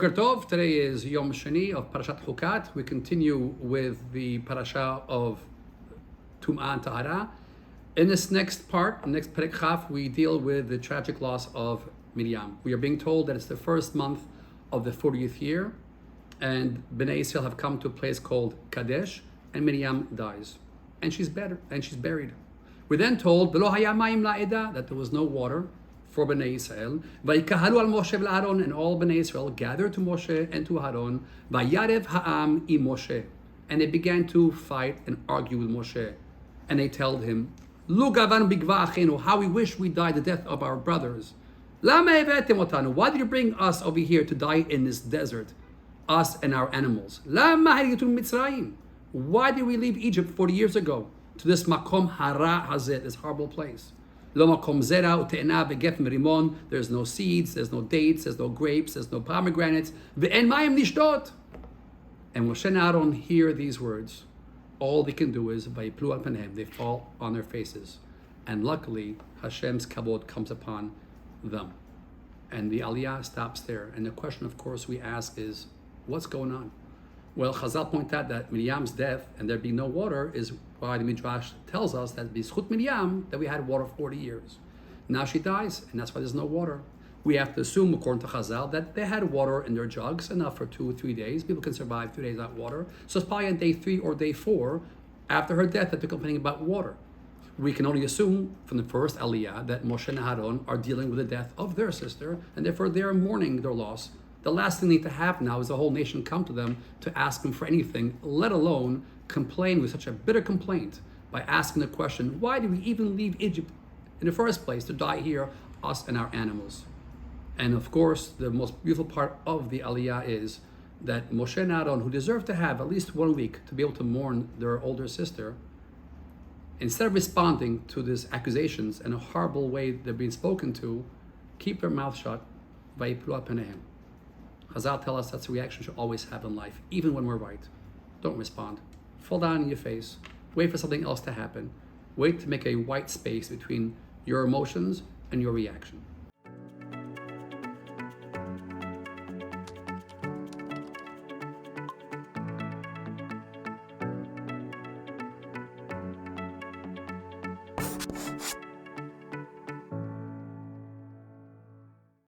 Boker Tov. Today is Yom Sheni of Parashat Chukat. We continue with the parasha of Tum'ah and Tahara. In this next part, next Perek Chaf, we deal with the tragic loss of Miriam. We are being told that it's the first month of the 40th year, and Bnei Israel have come to a place called Kadesh, and Miriam dies, and she's buried. We're then told "V'lo haya mayim la'eda," that there was no water for Bnei Israel. Vayikahalu al Moshe v'Aaron, and all Bnei Israel gathered to Moshe and to Aaron. Vayarev ha'am im Moshe, and they began to fight and argue with Moshe, and they told him, "Lu gavan bigva achenu," how we wish we died the death of our brothers. Lama hevetem otanu, why did you bring us over here to die in this desert, us and our animals? Lama haritum Mitzrayim, why did we leave Egypt 40 years ago to this makom hara hazet, this horrible place? Lo makom zera ute'ena begef merimon, there's no seeds, there's no dates, there's no grapes, there's no pomegranates. Ve'en mayim nishtot. And Moshe and Aaron hear these words. All they can do is vayiplu al panehem, they fall on their faces. And luckily, Hashem's kabod comes upon them. And the aliyah stops there. And the question, of course, we ask is, what's going on? Well, Chazal point out that Miriam's death and there being no water is why the Midrash tells us that b'zchut Miriam, that we had water 40 years. Now she dies, and that's why there's no water. We have to assume, according to Chazal, that they had water in their jugs, enough for 2 or 3 days. People can survive 2 days without water. So it's probably on day 3 or day 4, after her death, that they're complaining about water. We can only assume from the first aliyah that Moshe and Aaron are dealing with the death of their sister, and therefore they are mourning their loss. The last thing they need to have now is the whole nation come to them to ask them for anything, let alone complain with such a bitter complaint by asking the question, why did we even leave Egypt in the first place to die here, us and our animals? And of course, the most beautiful part of the aliyah is that Moshe and Aaron, who deserve to have at least 1 week to be able to mourn their older sister, instead of responding to these accusations in a horrible way they're being spoken to, keep their mouth shut. Vayiplu al panehem. Chazal tell us that's a reaction we should always have in life, even when we're right. Don't respond. Fall down in your face. Wait for something else to happen. Wait to make a white space between your emotions and your reaction.